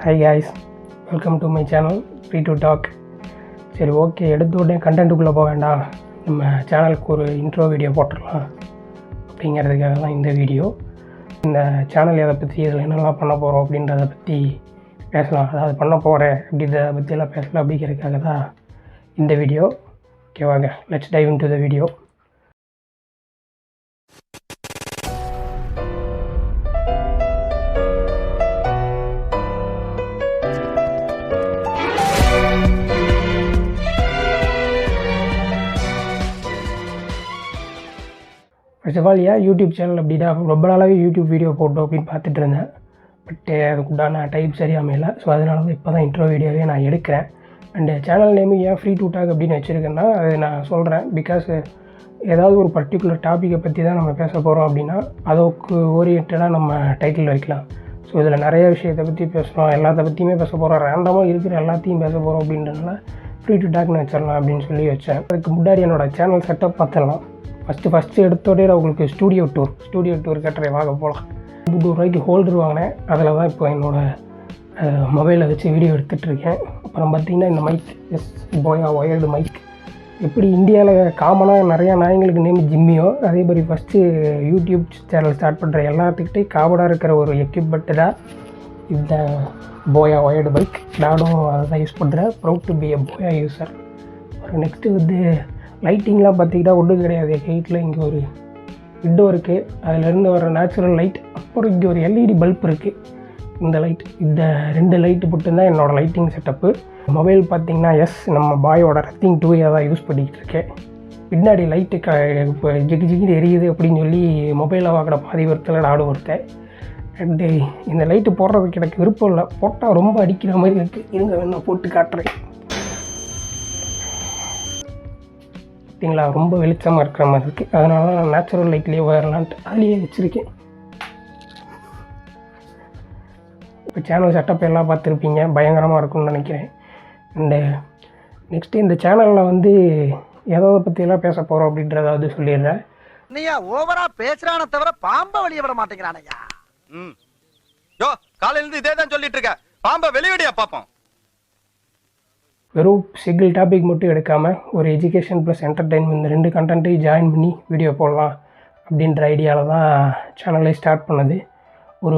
Hi guys, welcome to my channel Free to Talk. சரி okay, எடுத்த உடனே கண்டென்ட்டுக்குள்ளே போக வேண்டாம், நம்ம சேனலுக்கு ஒரு இன்ட்ரோ வீடியோ போட்டுடலாம் அப்படிங்கிறதுக்காக தான் இந்த வீடியோ. இந்த சேனல் எதை பற்றி இதில் என்னெல்லாம் பண்ண போகிறோம் அப்படின்றத பற்றி பேசலாம், அதாவது பண்ண போகிறேன் அப்படின்றத பற்றியெல்லாம் பேசலாம் அப்படிங்கிறதுக்காக தான் இந்த வீடியோ. ஓகே வாங்க, let's dive into the video. First of all YouTube channel அப்படின்னா ரொம்ப நாளாகவே யூடியூப் வீடியோ போட்டோம் அப்படின்னு பார்த்துட்டு இருந்தேன். பட் அதுக்குண்டான டைப் சரியாக அமையல. ஸோ அதனால தான் இப்போ தான் இன்ட்ரோ வீடியோவே நான் எடுக்கிறேன். அண்டு சேனல் நேமு ஏன் ஃப்ரீ டு டாக் அப்படின்னு வச்சுருக்கேன்னா அது நான் சொல்கிறேன். பிகாஸ் ஏதாவது ஒரு பர்டிகுலர் டாப்பிக்கை பற்றி தான் நம்ம பேச போகிறோம் அப்படின்னா அதுக்கு ஓரியன்டாக நம்ம டைட்டில் வைக்கலாம். ஸோ இதில் நிறைய விஷயத்தை பற்றி பேசுகிறோம், எல்லாத்த பற்றியுமே பேச போகிறோம், ரேண்டமாக இருக்கிற எல்லாத்தையும் பேச போகிறோம் அப்படின்றதுனால ஃப்ரீ டு டாக்னு வச்சிடலாம் அப்படின்னு சொல்லி வச்சேன். அதுக்கு முன்னாடி என்னோடய சேனல் செட்டப் பார்த்துடலாம். ஃபஸ்ட்டு எடுத்தோடே நான் உங்களுக்கு ஸ்டூடியோ டூர் கட்டுறேன், வாங்க போகலாம். ₹200 ஹோல்டர் வாங்கினேன், அதில் தான் இப்போ என்னோடய மொபைலில் வச்சு வீடியோ எடுத்துகிட்ருக்கேன். அப்புறம் பார்த்திங்கன்னா இந்த மைக், போயா ஒயர்டு மைக். எப்படி இந்தியாவில் காமனாக நிறையா நாயங்களுக்கு நேம் ஜிம்மியோ, அதே மாதிரி ஃபஸ்ட்டு யூடியூப் சேனல் ஸ்டார்ட் பண்ணுற எல்லாத்துக்கிட்டே காமனாக இருக்கிற ஒரு எக்யூப்மெண்ட்டு தான் இந்த போயா ஒயர்டு பைக். நானும் அதை தான் யூஸ் பண்ணுறேன். ப்ரௌட் டு பி எ போயா யூஸர். அப்புறம் நெக்ஸ்ட்டு லைட்டிங்லாம் பார்த்திங்கன்னா ஒன்றும் கிடையாது. எங்கள் வீட்டில் இங்கே ஒரு விண்டோ இருக்குது, அதிலேருந்து வர நேச்சுரல் லைட். அப்புறம் இங்கே ஒரு எல்இடி பல்ப் இருக்குது. இந்த 2 லைட்டு மட்டும்தான் என்னோடய லைட்டிங் செட்டப்பு. மொபைல் பார்த்திங்கன்னா நம்ம பாயோட ரத்திங் 2 தான் யூஸ் பண்ணிக்கிட்டு இருக்கேன். பின்னாடி லைட்டு இப்போ ஜிகின்னு எரியுது அப்படின்னு சொல்லி மொபைலில் வாங்கின பாதி வருத்தில் நானும் ஒருத்தேன். அண்டு இந்த லைட்டு போடுறதுக்கு எனக்கு விருப்பம் இல்லை, போட்டால் ரொம்ப அடிக்கிற மாதிரி இருக்குது. இருங்க வேணா போட்டு காட்டுறேன். பார்த்தீங்களா, ரொம்ப வெளிச்சமாக இருக்கிற மாதிரி இருக்குது. அதனால நான் நேச்சுரல் லைட்லேயே வரலான்ட்டு அதுலேயே வச்சுருக்கேன். இப்போ சேனல் செட்டப் எல்லாம் பார்த்துருப்பீங்க, பயங்கரமாக இருக்கும்னு நினைக்கிறேன். அண்டு நெக்ஸ்ட்டு இந்த சேனலில் எதை பற்றியெல்லாம் பேச போகிறோம் அப்படின்றதாவது சொல்லிடுறேன். நீயா ஓவரா பேசுறானே தவிர பாம்பை வெளியே விட மாட்டேங்கிறானையா. யோ காலையிலேருந்து இதே தான் சொல்லிட்டு இருக்க, பாம்பை வெளியிடியா பார்ப்போம். வெறும் சிங்கிள் டாபிக் மட்டும் எடுக்காமல் ஒரு எஜுகேஷன் ப்ளஸ் என்டர்டெயின்மெண்ட் இந்த 2 கண்டென்ட்டையும் ஜாயின் பண்ணி வீடியோ போடலாம் அப்படின்ற ஐடியாவில் தான் சேனலை ஸ்டார்ட் பண்ணது. ஒரு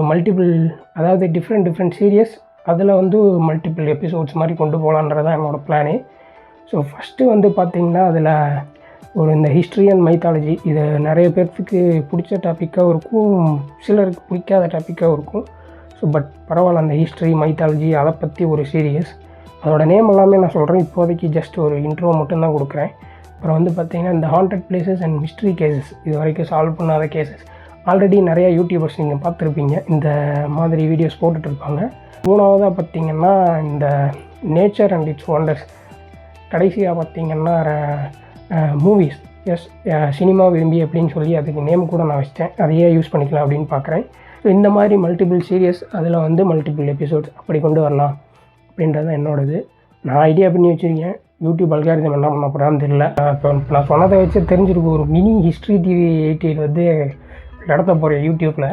அதாவது டிஃப்ரெண்ட் சீரியஸ், அதில் மல்டிபிள் எபிசோட்ஸ் மாதிரி கொண்டு போகலான்றது தான் என்னோடய பிளானே. ஸோ ஃபஸ்ட்டு பார்த்திங்கன்னா அதில் இந்த ஹிஸ்ட்ரி அண்ட் மைத்தாலஜி, இது நிறைய பேர்த்துக்கு பிடிச்ச டாப்பிக்காகவும் இருக்கும், சிலருக்கு பிடிக்காத டாப்பிக்காகவும் இருக்கும். ஸோ பட் பரவாயில்ல, அந்த ஹிஸ்ட்ரி மைத்தாலஜி அதை பற்றி ஒரு சீரியஸ். அதோட நேம் எல்லாமே நான் சொல்கிறேன், இப்போதைக்கு ஜஸ்ட் ஒரு இன்ட்ரோ மட்டும்தான் கொடுக்குறேன். அப்புறம் பார்த்திங்கன்னா இந்த haunted places and mystery cases, இது வரைக்கும் சால்வ் பண்ணாத கேசஸ். ஆல்ரெடி நிறையா யூடியூபர்ஸ் நீங்கள் பார்த்துருப்பீங்க, இந்த மாதிரி வீடியோஸ் போட்டுட்ருப்பாங்க. 3வதாக பார்த்திங்கன்னா இந்த நேச்சர் அண்ட் இட்ஸ் ஒண்டர்ஸ். கடைசியாக பார்த்திங்கன்னா மூவிஸ், சினிமா விரும்பி அப்படின்னு சொல்லி அதுக்கு நேம் கூட நான் வச்சிட்டேன், அதையே யூஸ் பண்ணிக்கலாம் அப்படின்னு பார்க்குறேன். ஸோ இந்த மாதிரி மல்டிபிள் சீரியஸ், அதில் மல்டிபிள் எபிசோட்ஸ் அப்படி கொண்டு வரலாம் அப்படின்றது தான் என்னோடது. நான் ஐடியா பண்ணி வச்சுருக்கேன். யூடியூப் அல்காரிதம் என்ன பண்ண போகிறான்னு தெரியல. இப்போ நான் சொன்னதை வச்சு தெரிஞ்சிருக்கும், ஒரு மினி ஹிஸ்ட்ரி டிவி 80 நடத்த போகிறேன் யூடியூப்பில்.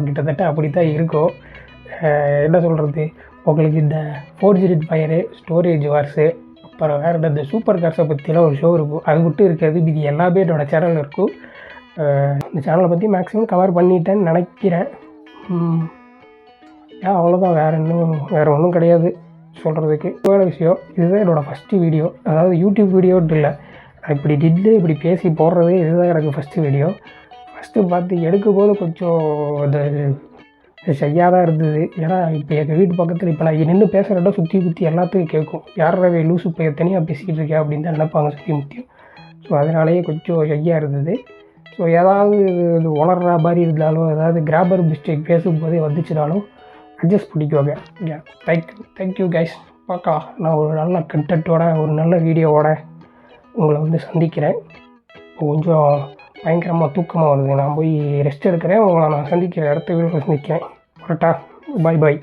கிட்டத்தட்ட அப்படி தான் இருக்கும். என்ன சொல்கிறது, உங்களுக்கு இந்த ஃபோர்ஜிட் ஃபயரு, ஸ்டோரேஜ் வார்ஸு, அப்புறம் வேறு இந்த சூப்பர் கார்ஸை பற்றிலாம் ஒரு ஷோ இருக்கும், அது மட்டும் இருக்காது. இது எல்லாமே என்னோடய சேனலில் இருக்கும். இந்த சேனலை பற்றி மேக்ஸிமம் கவர் பண்ணிட்டேன்னு நினைக்கிறேன். அவ்வளோதான், வேறு ஒன்றும் கிடையாது சொல்கிறதுக்கு. வேறு விஷயம், இதுதான் என்னோடய ஃபஸ்ட்டு வீடியோ. அதாவது யூடியூப் வீடியோன்ட்டு இல்லை, நான் இப்படி பேசி போடுறதே இதுதான் எனக்கு ஃபஸ்ட்டு வீடியோ. ஃபஸ்ட்டு பார்த்து எடுக்கும்போது கொஞ்சம் ஷையாக தான் இருந்தது. ஏன்னா இப்போ எங்கள் வீட்டு பக்கத்தில் இப்போ நான் நின்று பேசுகிறத சுற்றி எல்லாத்துக்கும் கேட்கும், யாரவே லூசு இப்போ தனியாக பேசிக்கிட்டு இருக்கேன் அப்படின்னு தான் நினைப்பாங்க சுற்றி முற்றியும். ஸோ அதனாலேயே கொஞ்சம் ஷையாக இருந்தது. ஸோ ஏதாவது உளர்ற மாதிரி இருந்தாலும், ஏதாவது கிராமர் மிஸ்டேக் பேசும்போதே வந்துச்சுனாலும் அட்ஜஸ்ட் பண்ணிக்குவாங்க. Thank you guys. பார்க்கலாம், நான் ஒரு நல்ல கண்டென்ட்டோட ஒரு நல்ல வீடியோவோட உங்களை சந்திக்கிறேன். கொஞ்சம் பயங்கரமாக தூக்கமாக வருது, நான் போய் ரெஸ்ட் எடுக்கிறேன். உங்களை நான் சந்திக்கிற இடத்த வீடியோவில் சந்திக்கிறேன். கரெக்டாக, பாய்.